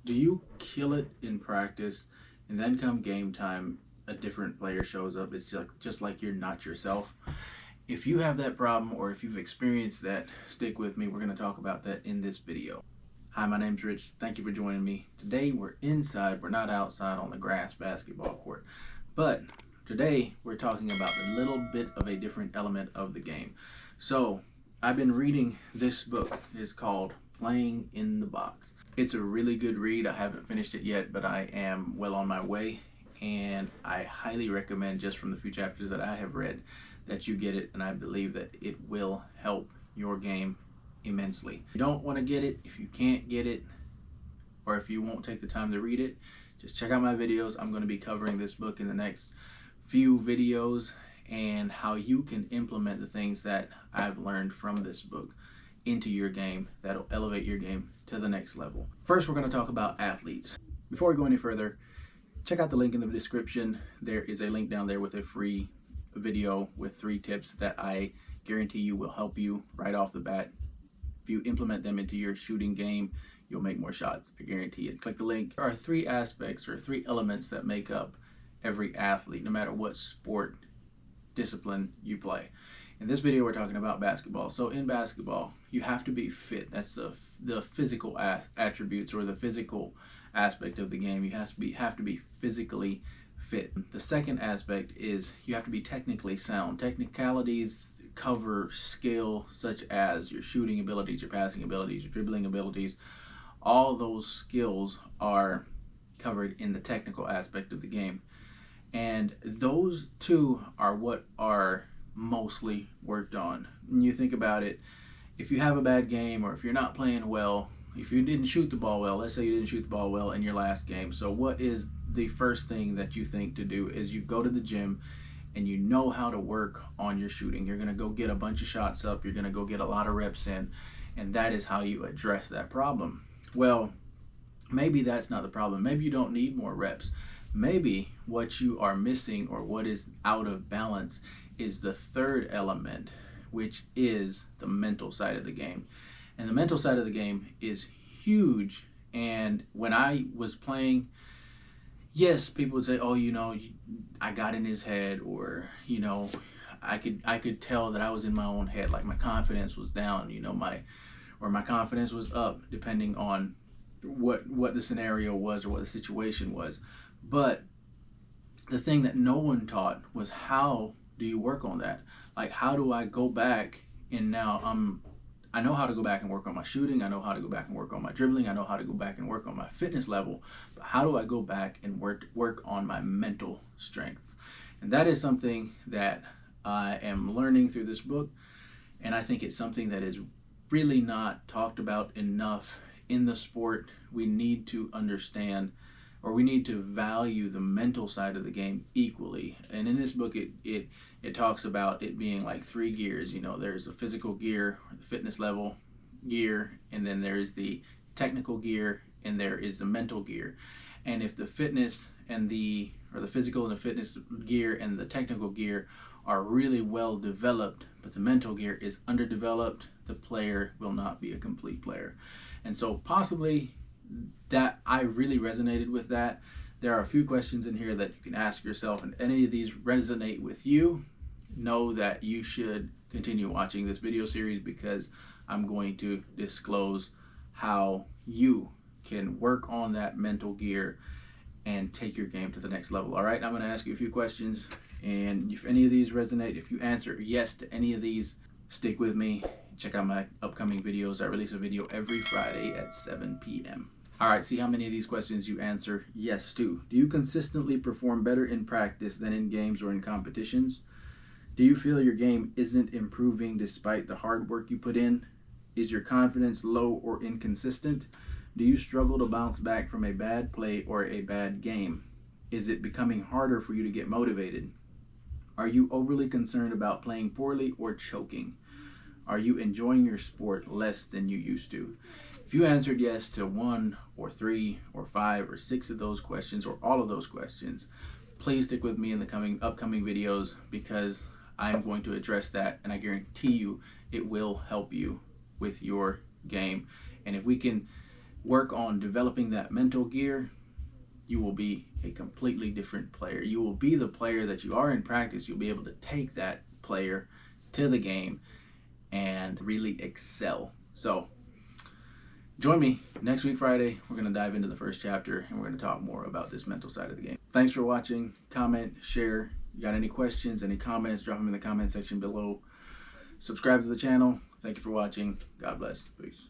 Do you kill it in practice and then come game time, a different player shows up? It's just like you're not yourself. If you have that problem or if you've experienced that, stick with me. We're going to talk about that in this video. Hi, my name's Rich. Thank you for joining me. Today we're inside, we're not outside on the grass basketball court. But today we're talking about a little bit of a different element of the game. So I've been reading this book. It's called Playing in the Box. It's a really good read. I haven't finished it yet, but I am well on my way. And I highly recommend, just from the few chapters that I have read, that you get it. And I believe that it will help your game immensely. If you don't want to get it, if you can't get it, or if you won't take the time to read it, just check out my videos. I'm going to be covering this book in the next few videos and how you can implement the things that I've learned from this book into your game that'll elevate your game to the next level. First, we're going to talk about athletes. Before we go any further, check out the link in the description. There is a link down there with a free video with 3 tips that I guarantee you will help you right off the bat. If you implement them into your shooting game, you'll make more shots. I guarantee it. Click the link. There are 3 aspects or 3 elements that make up every athlete, no matter what sport discipline you play. In this video, we're talking about basketball. So in basketball, you have to be fit. That's the physical attributes or the physical aspect of the game. You have to be physically fit. The second aspect is you have to be technically sound. Technicalities cover skill such as your shooting abilities, your passing abilities, your dribbling abilities. All those skills are covered in the technical aspect of the game. And those 2 are what are mostly worked on. When you think about it, if you have a bad game or if you're not playing well, if you didn't shoot the ball well, let's say you didn't shoot the ball well in your last game. So what is the first thing that you think to do is you go to the gym and you know how to work on your shooting. You're going to go get a bunch of shots up. You're going to go get a lot of reps in. And that is how you address that problem. Well, maybe that's not the problem. Maybe you don't need more reps. Maybe what you are missing or what is out of balance is the third element, which is the mental side of the game. And the mental side of the game is huge. And when I was playing, yes, people would say, oh, I got in his head, or, I could tell that I was in my own head, like my confidence was down, my confidence was up, depending on what the scenario was or what the situation was. But the thing that no one taught was, how do you work on that? Like, how do I go back and now I know how to go back and work on my shooting. I know how to go back and work on my dribbling. I know how to go back and work on my fitness level. But how do I go back and work on my mental strength? And that is something that I am learning through this book. And I think it's something that is really not talked about enough in the sport. We need to understand, or we need to value the mental side of the game equally. And in this book, it talks about it being like 3 gears. There's the physical gear, the fitness level gear, and then there's the technical gear, and there is the mental gear. And if the fitness and the physical and the fitness gear and the technical gear are really well developed, but the mental gear is underdeveloped, the player will not be a complete player. And so possibly that I really resonated with that. There are a few questions in here that you can ask yourself, and any of these resonate with you, know that you should continue watching this video series, because I'm going to disclose how you can work on that mental gear and take your game to the next level. All right, I'm going to ask you a few questions, and if any of these resonate, if you answer yes to any of these, stick with me. Check out my upcoming videos. I release a video every Friday at 7 p.m. All right, see how many of these questions you answer yes to. Do you consistently perform better in practice than in games or in competitions? Do you feel your game isn't improving despite the hard work you put in? Is your confidence low or inconsistent? Do you struggle to bounce back from a bad play or a bad game? Is it becoming harder for you to get motivated? Are you overly concerned about playing poorly or choking? Are you enjoying your sport less than you used to? If you answered yes to 1 or 3 or 5 or 6 of those questions, or all of those questions, please stick with me in the upcoming videos, because I'm going to address that, and I guarantee you it will help you with your game. And if we can work on developing that mental gear, you will be a completely different player. You will be the player that you are in practice. You'll be able to take that player to the game and really excel. So join me next week, Friday. We're going to dive into the first chapter and we're going to talk more about this mental side of the game. Thanks for watching. Comment, share. You got any questions, any comments, drop them in the comment section below. Subscribe to the channel. Thank you for watching. God bless. Peace.